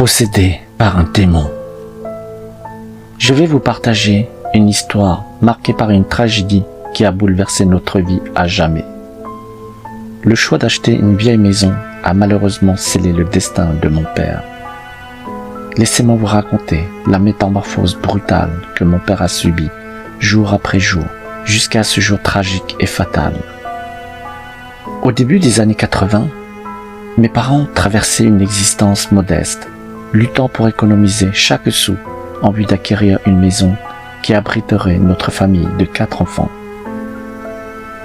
possédé par un démon. Je vais vous partager une histoire marquée par une tragédie qui a bouleversé notre vie à jamais. Le choix d'acheter une vieille maison a malheureusement scellé le destin de mon père. Laissez-moi vous raconter la métamorphose brutale que mon père a subie jour après jour, jusqu'à ce jour tragique et fatal. Au début des années 80, mes parents traversaient une existence modeste, luttant pour économiser chaque sou en vue d'acquérir une maison qui abriterait notre famille de 4 enfants.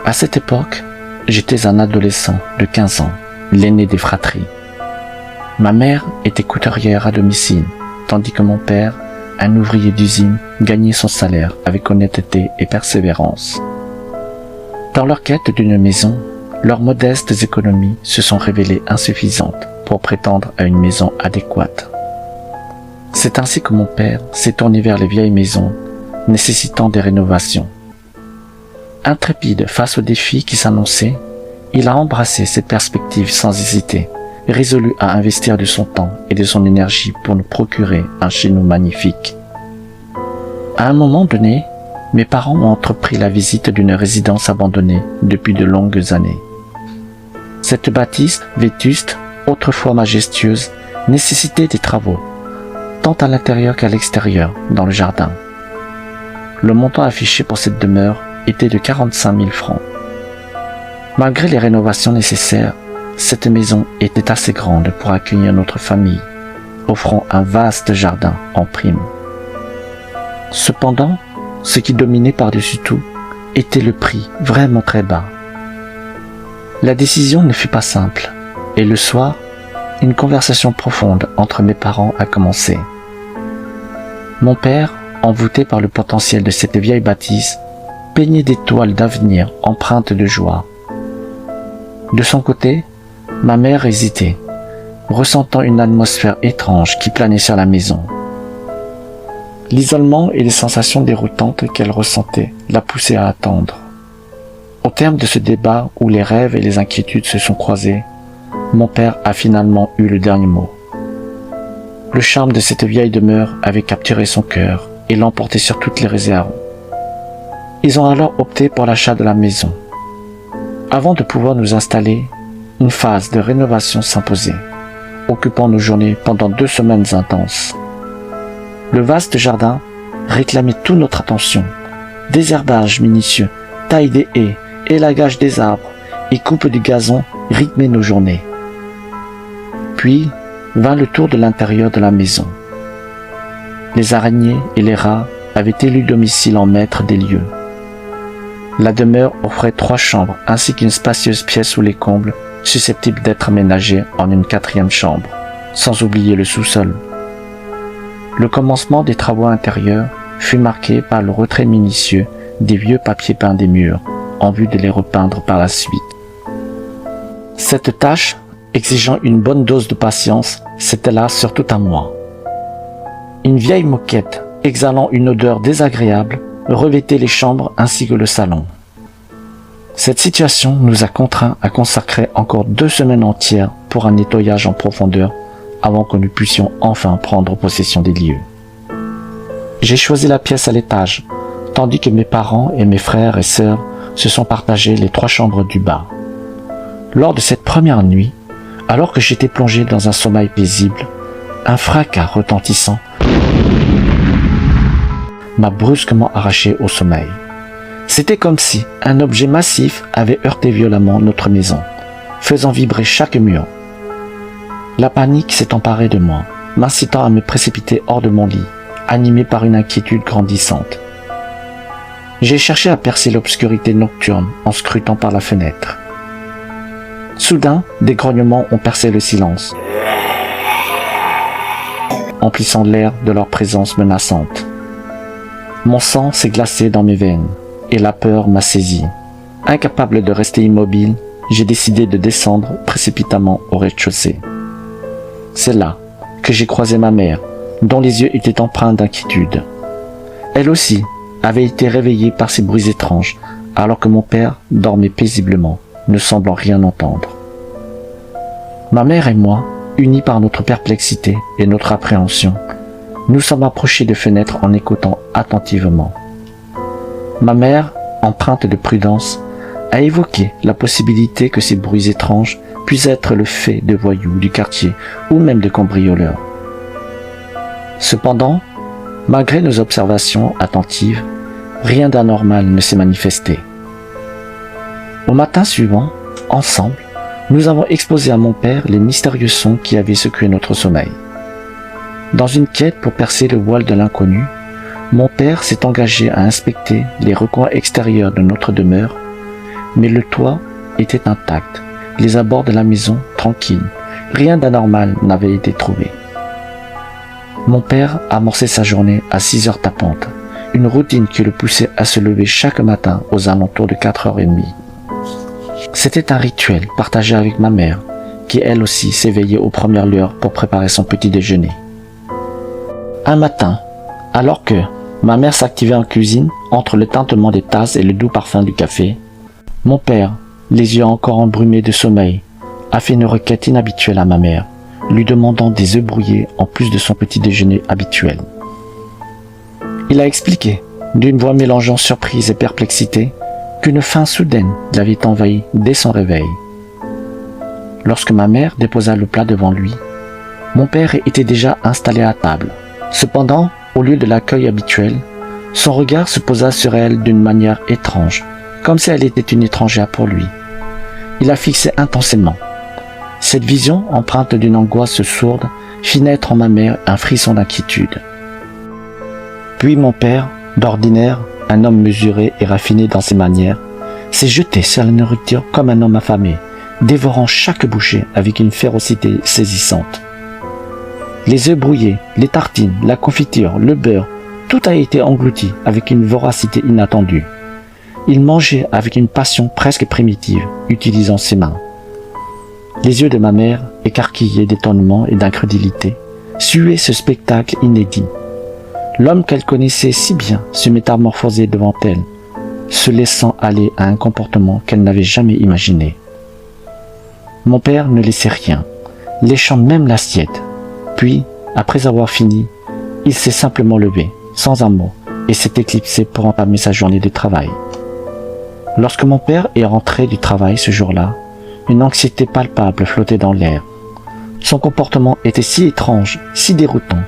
À cette époque, j'étais un adolescent de 15 ans, l'aîné des fratries. Ma mère était couturière à domicile, tandis que mon père, un ouvrier d'usine, gagnait son salaire avec honnêteté et persévérance. Dans leur quête d'une maison, leurs modestes économies se sont révélées insuffisantes pour prétendre à une maison adéquate. C'est ainsi que mon père s'est tourné vers les vieilles maisons, nécessitant des rénovations. Intrépide face aux défis qui s'annonçaient, il a embrassé cette perspective sans hésiter, résolu à investir de son temps et de son énergie pour nous procurer un chez nous magnifique. À un moment donné, mes parents ont entrepris la visite d'une résidence abandonnée depuis de longues années. Cette bâtisse, vétuste, autrefois majestueuse, nécessitait des travaux, tant à l'intérieur qu'à l'extérieur, dans le jardin. Le montant affiché pour cette demeure était de 45 000 francs. Malgré les rénovations nécessaires, cette maison était assez grande pour accueillir notre famille, offrant un vaste jardin en prime. Cependant, ce qui dominait par-dessus tout était le prix vraiment très bas. La décision ne fut pas simple, et le soir, une conversation profonde entre mes parents a commencé. Mon père, envoûté par le potentiel de cette vieille bâtisse, peignait des toiles d'avenir empreintes de joie. De son côté, ma mère hésitait, ressentant une atmosphère étrange qui planait sur la maison. L'isolement et les sensations déroutantes qu'elle ressentait la poussaient à attendre. Au terme de ce débat où les rêves et les inquiétudes se sont croisés, mon père a finalement eu le dernier mot. Le charme de cette vieille demeure avait capturé son cœur et l'emporté sur toutes les réserves. Ils ont alors opté pour l'achat de la maison. Avant de pouvoir nous installer, une phase de rénovation s'imposait, occupant nos journées pendant 2 semaines intenses. Le vaste jardin réclamait toute notre attention. Désherbage minutieux, taille des haies, élagage des arbres et coupe du gazon rythmaient nos journées. Puis vint le tour de l'intérieur de la maison. Les araignées et les rats avaient élu domicile en maître des lieux. La demeure offrait 3 chambres ainsi qu'une spacieuse pièce sous les combles susceptible d'être aménagée en une 4e chambre, sans oublier le sous-sol. Le commencement des travaux intérieurs fut marqué par le retrait minutieux des vieux papiers peints des murs, en vue de les repeindre par la suite. Cette tâche, exigeant une bonne dose de patience, c'était là surtout à moi. Une vieille moquette, exhalant une odeur désagréable, revêtait les chambres ainsi que le salon. Cette situation nous a contraints à consacrer encore 2 semaines entières pour un nettoyage en profondeur avant que nous puissions enfin prendre possession des lieux. J'ai choisi la pièce à l'étage, tandis que mes parents et mes frères et sœurs se sont partagés les 3 chambres du bas. Lors de cette première nuit, alors que j'étais plongé dans un sommeil paisible, un fracas retentissant m'a brusquement arraché au sommeil. C'était comme si un objet massif avait heurté violemment notre maison, faisant vibrer chaque mur. La panique s'est emparée de moi, m'incitant à me précipiter hors de mon lit, animé par une inquiétude grandissante. J'ai cherché à percer l'obscurité nocturne en scrutant par la fenêtre. Soudain, des grognements ont percé le silence, emplissant l'air de leur présence menaçante. Mon sang s'est glacé dans mes veines et la peur m'a saisi. Incapable de rester immobile, j'ai décidé de descendre précipitamment au rez-de-chaussée. C'est là que j'ai croisé ma mère, dont les yeux étaient empreints d'inquiétude. Elle aussi avait été réveillée par ces bruits étranges, alors que mon père dormait paisiblement, ne semblant rien entendre. Ma mère et moi unis par notre perplexité et notre appréhension, nous sommes approchés de fenêtres en écoutant attentivement. Ma mère, empreinte de prudence, a évoqué la possibilité que ces bruits étranges puissent être le fait de voyous du quartier ou même de cambrioleurs. Cependant, malgré nos observations attentives, rien d'anormal ne s'est manifesté. Au matin suivant, ensemble, nous avons exposé à mon père les mystérieux sons qui avaient secoué notre sommeil. Dans une quête pour percer le voile de l'inconnu, mon père s'est engagé à inspecter les recoins extérieurs de notre demeure, mais le toit était intact, les abords de la maison tranquilles, rien d'anormal n'avait été trouvé. Mon père amorçait sa journée à 6 heures tapantes, une routine qui le poussait à se lever chaque matin aux alentours de 4h30. C'était un rituel partagé avec ma mère, qui elle aussi s'éveillait aux premières lueurs pour préparer son petit déjeuner. Un matin, alors que ma mère s'activait en cuisine, entre le tintement des tasses et le doux parfum du café, mon père, les yeux encore embrumés de sommeil, a fait une requête inhabituelle à ma mère, lui demandant des œufs brouillés en plus de son petit déjeuner habituel. Il a expliqué, d'une voix mélangeant surprise et perplexité, qu'une faim soudaine l'avait envahi dès son réveil. Lorsque ma mère déposa le plat devant lui, mon père était déjà installé à table. Cependant, au lieu de l'accueil habituel, son regard se posa sur elle d'une manière étrange, comme si elle était une étrangère pour lui. Il la fixait intensément. Cette vision, empreinte d'une angoisse sourde, fit naître en ma mère un frisson d'inquiétude. Puis mon père, d'ordinaire, un homme mesuré et raffiné dans ses manières, s'est jeté sur la nourriture comme un homme affamé, dévorant chaque bouchée avec une férocité saisissante. Les œufs brouillés, les tartines, la confiture, le beurre, tout a été englouti avec une voracité inattendue. Il mangeait avec une passion presque primitive, utilisant ses mains. Les yeux de ma mère, écarquillés d'étonnement et d'incrédulité, suivaient ce spectacle inédit. L'homme qu'elle connaissait si bien se métamorphosait devant elle, se laissant aller à un comportement qu'elle n'avait jamais imaginé. Mon père ne laissait rien, léchant même l'assiette. Puis, après avoir fini, il s'est simplement levé, sans un mot, et s'est éclipsé pour entamer sa journée de travail. Lorsque mon père est rentré du travail ce jour-là, une anxiété palpable flottait dans l'air. Son comportement était si étrange, si déroutant.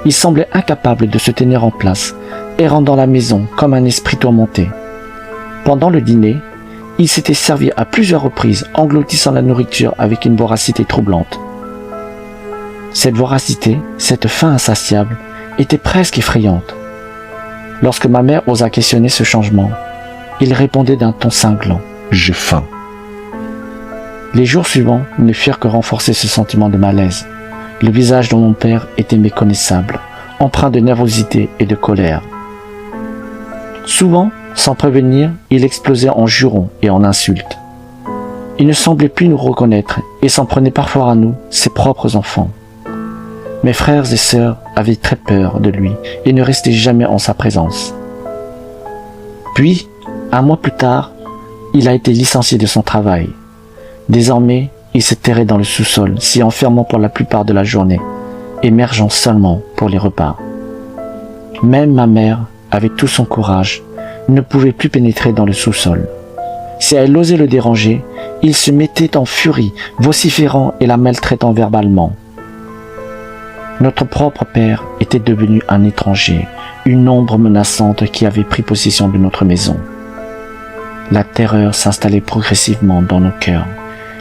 Il semblait incapable de se tenir en place, errant dans la maison comme un esprit tourmenté. Pendant le dîner, il s'était servi à plusieurs reprises, engloutissant la nourriture avec une voracité troublante. Cette voracité, cette faim insatiable, était presque effrayante. Lorsque ma mère osa questionner ce changement, il répondait d'un ton cinglant « J'ai faim ». Les jours suivants ne firent que renforcer ce sentiment de malaise. Le visage de mon père était méconnaissable, empreint de nervosité et de colère. Souvent, sans prévenir, il explosait en jurons et en insultes. Il ne semblait plus nous reconnaître et s'en prenait parfois à nous, ses propres enfants. Mes frères et sœurs avaient très peur de lui et ne restaient jamais en sa présence. Puis, un mois plus tard, il a été licencié de son travail. Désormais, il se terrait dans le sous-sol, s'y enfermant pour la plupart de la journée, émergeant seulement pour les repas. Même ma mère, avec tout son courage, ne pouvait plus pénétrer dans le sous-sol. Si elle osait le déranger, il se mettait en furie, vociférant et la maltraitant verbalement. Notre propre père était devenu un étranger, une ombre menaçante qui avait pris possession de notre maison. La terreur s'installait progressivement dans nos cœurs.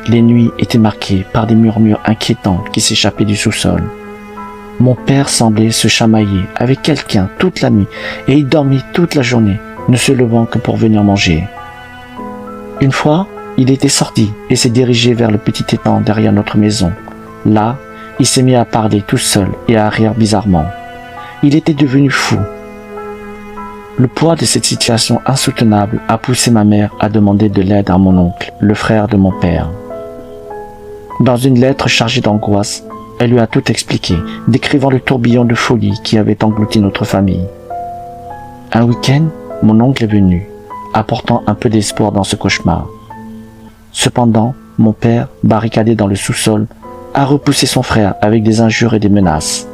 Les nuits étaient marquées par des murmures inquiétants qui s'échappaient du sous-sol. Mon père semblait se chamailler avec quelqu'un toute la nuit et il dormait toute la journée, ne se levant que pour venir manger. Une fois, il était sorti et s'est dirigé vers le petit étang derrière notre maison. Là, il s'est mis à parler tout seul et à rire bizarrement. Il était devenu fou. Le poids de cette situation insoutenable a poussé ma mère à demander de l'aide à mon oncle, le frère de mon père. Dans une lettre chargée d'angoisse, elle lui a tout expliqué, décrivant le tourbillon de folie qui avait englouti notre famille. Un week-end, mon oncle est venu, apportant un peu d'espoir dans ce cauchemar. Cependant, mon père, barricadé dans le sous-sol, a repoussé son frère avec des injures et des menaces.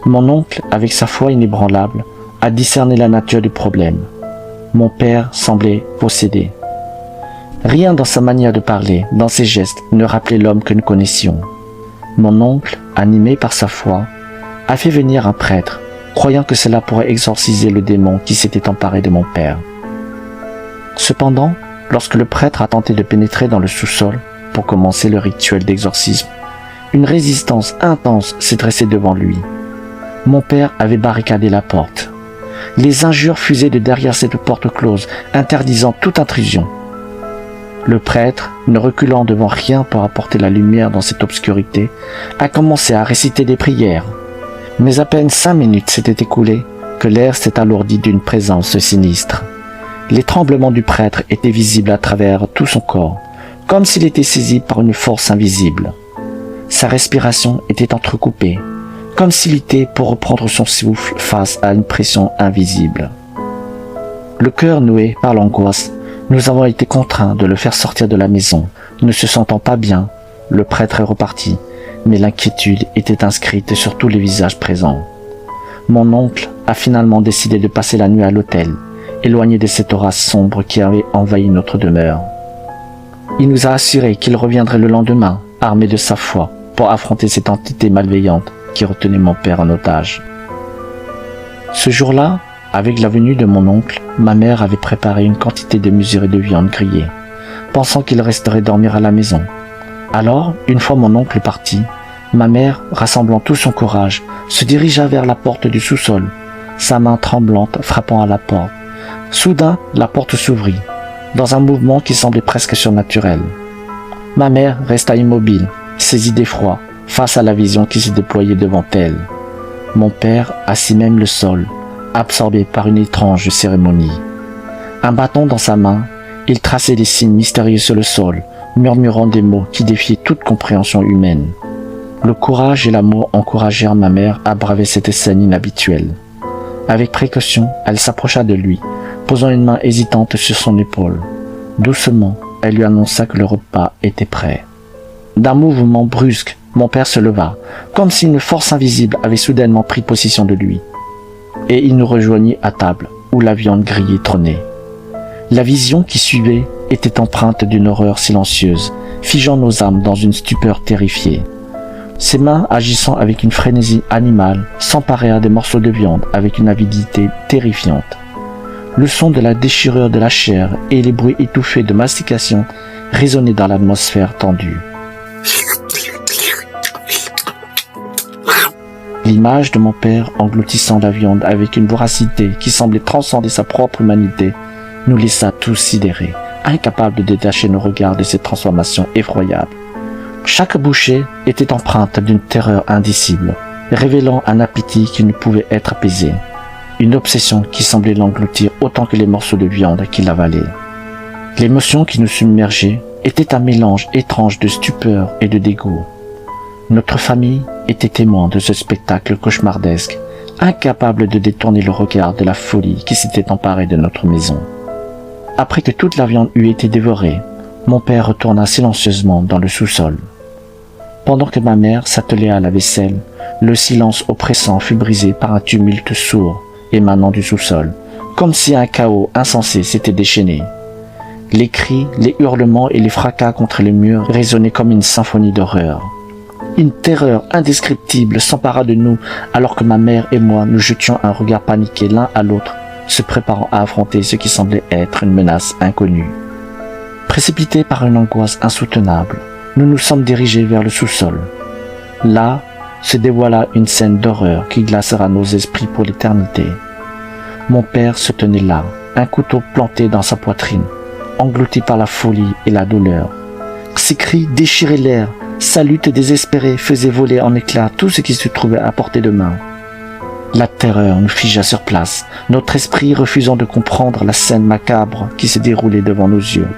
Mon oncle, avec sa foi inébranlable, a discerné la nature du problème. Mon père semblait possédé. Rien dans sa manière de parler, dans ses gestes, ne rappelait l'homme que nous connaissions. Mon oncle, animé par sa foi, a fait venir un prêtre, croyant que cela pourrait exorciser le démon qui s'était emparé de mon père. Cependant, lorsque le prêtre a tenté de pénétrer dans le sous-sol pour commencer le rituel d'exorcisme, une résistance intense s'est dressée devant lui. Mon père avait barricadé la porte. Les injures fusaient de derrière cette porte close, interdisant toute intrusion. Le prêtre, ne reculant devant rien pour apporter la lumière dans cette obscurité, a commencé à réciter des prières. Mais à peine 5 minutes s'étaient écoulées que l'air s'est alourdi d'une présence sinistre. Les tremblements du prêtre étaient visibles à travers tout son corps, comme s'il était saisi par une force invisible. Sa respiration était entrecoupée, comme s'il était pour reprendre son souffle face à une pression invisible. Le cœur noué par l'angoisse, nous avons été contraints de le faire sortir de la maison. Ne se sentant pas bien, le prêtre est reparti, mais l'inquiétude était inscrite sur tous les visages présents. Mon oncle a finalement décidé de passer la nuit à l'hôtel, éloigné de cette aura sombre qui avait envahi notre demeure. Il nous a assuré qu'il reviendrait le lendemain, armé de sa foi, pour affronter cette entité malveillante qui retenait mon père en otage. Ce jour-là, avec la venue de mon oncle, ma mère avait préparé une quantité démesurée de viande grillée, pensant qu'il resterait dormir à la maison. Alors, une fois mon oncle parti, ma mère, rassemblant tout son courage, se dirigea vers la porte du sous-sol, sa main tremblante frappant à la porte. Soudain, la porte s'ouvrit, dans un mouvement qui semblait presque surnaturel. Ma mère resta immobile, saisie d'effroi, face à la vision qui se déployait devant elle. Mon père assis même le sol, absorbé par une étrange cérémonie. Un bâton dans sa main, il traçait des signes mystérieux sur le sol, murmurant des mots qui défiaient toute compréhension humaine. Le courage et l'amour encouragèrent ma mère à braver cette scène inhabituelle. Avec précaution, elle s'approcha de lui, posant une main hésitante sur son épaule. Doucement, elle lui annonça que le repas était prêt. D'un mouvement brusque, mon père se leva, comme si une force invisible avait soudainement pris possession de lui. Et il nous rejoignit à table, où la viande grillée trônait. La vision qui suivait était empreinte d'une horreur silencieuse, figeant nos âmes dans une stupeur terrifiée. Ses mains, agissant avec une frénésie animale, s'emparèrent des morceaux de viande avec une avidité terrifiante. Le son de la déchirure de la chair et les bruits étouffés de mastication résonnaient dans l'atmosphère tendue. L'image de mon père engloutissant la viande avec une voracité qui semblait transcender sa propre humanité nous laissa tous sidérés, incapables de détacher nos regards de cette transformation effroyable. Chaque bouchée était empreinte d'une terreur indicible, révélant un appétit qui ne pouvait être apaisé, une obsession qui semblait l'engloutir autant que les morceaux de viande qu'il avalait. L'émotion qui nous submergeait était un mélange étrange de stupeur et de dégoût. Notre famille était témoin de ce spectacle cauchemardesque, incapable de détourner le regard de la folie qui s'était emparée de notre maison. Après que toute la viande eut été dévorée, mon père retourna silencieusement dans le sous-sol. Pendant que ma mère s'attelait à la vaisselle, le silence oppressant fut brisé par un tumulte sourd émanant du sous-sol, comme si un chaos insensé s'était déchaîné. Les cris, les hurlements et les fracas contre les murs résonnaient comme une symphonie d'horreur. Une terreur indescriptible s'empara de nous alors que ma mère et moi nous jetions un regard paniqué l'un à l'autre, se préparant à affronter ce qui semblait être une menace inconnue. Précipités par une angoisse insoutenable, nous nous sommes dirigés vers le sous-sol. Là se dévoila une scène d'horreur qui glacera nos esprits pour l'éternité. Mon père se tenait là, un couteau planté dans sa poitrine, englouti par la folie et la douleur. Ses cris déchiraient l'air, sa lutte désespérée faisait voler en éclats tout ce qui se trouvait à portée de main. La terreur nous figea sur place, notre esprit refusant de comprendre la scène macabre qui se déroulait devant nos yeux.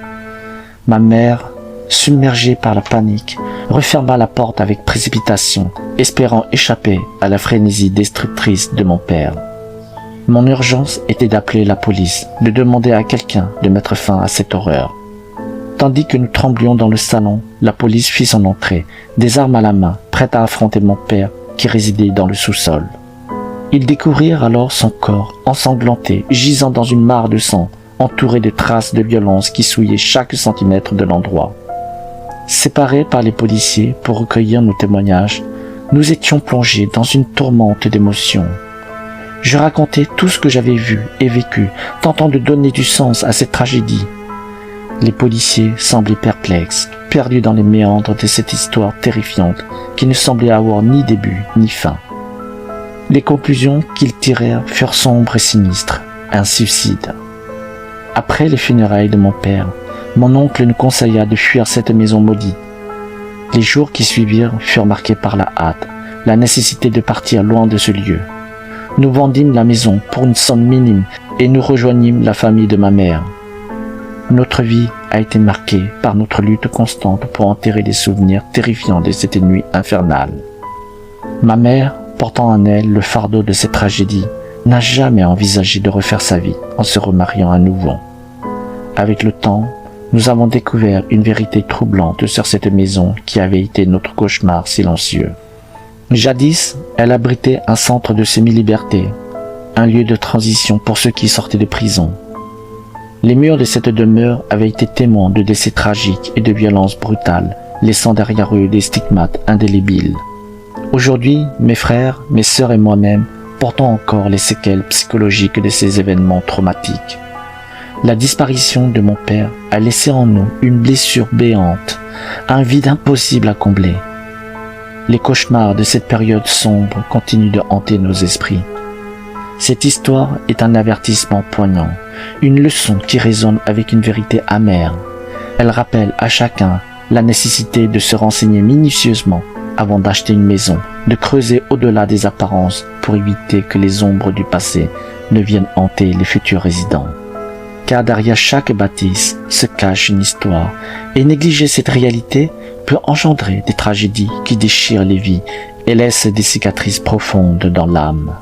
Ma mère, submergée par la panique, referma la porte avec précipitation, espérant échapper à la frénésie destructrice de mon père. Mon urgence était d'appeler la police, de demander à quelqu'un de mettre fin à cette horreur. Tandis que nous tremblions dans le salon, la police fit son entrée, des armes à la main, prête à affronter mon père qui résidait dans le sous-sol. Ils découvrirent alors son corps ensanglanté, gisant dans une mare de sang, entouré de traces de violence qui souillaient chaque centimètre de l'endroit. Séparés par les policiers pour recueillir nos témoignages, nous étions plongés dans une tourmente d'émotions. Je racontais tout ce que j'avais vu et vécu, tentant de donner du sens à cette tragédie. Les policiers semblaient perplexes, perdus dans les méandres de cette histoire terrifiante qui ne semblait avoir ni début ni fin. Les conclusions qu'ils tirèrent furent sombres et sinistres, un suicide. Après les funérailles de mon père, mon oncle nous conseilla de fuir cette maison maudite. Les jours qui suivirent furent marqués par la hâte, la nécessité de partir loin de ce lieu. Nous vendîmes la maison pour une somme minime et nous rejoignîmes la famille de ma mère. Notre vie a été marquée par notre lutte constante pour enterrer les souvenirs terrifiants de cette nuit infernale. Ma mère, portant en elle le fardeau de cette tragédie, n'a jamais envisagé de refaire sa vie en se remariant à nouveau. Avec le temps, nous avons découvert une vérité troublante sur cette maison qui avait été notre cauchemar silencieux. Jadis, elle abritait un centre de semi-liberté, un lieu de transition pour ceux qui sortaient de prison. Les murs de cette demeure avaient été témoins de décès tragiques et de violences brutales, laissant derrière eux des stigmates indélébiles. Aujourd'hui, mes frères, mes sœurs et moi-même portons encore les séquelles psychologiques de ces événements traumatiques. La disparition de mon père a laissé en nous une blessure béante, un vide impossible à combler. Les cauchemars de cette période sombre continuent de hanter nos esprits. Cette histoire est un avertissement poignant, une leçon qui résonne avec une vérité amère. Elle rappelle à chacun la nécessité de se renseigner minutieusement avant d'acheter une maison, de creuser au-delà des apparences pour éviter que les ombres du passé ne viennent hanter les futurs résidents. Car derrière chaque bâtisse se cache une histoire, et négliger cette réalité peut engendrer des tragédies qui déchirent les vies et laissent des cicatrices profondes dans l'âme.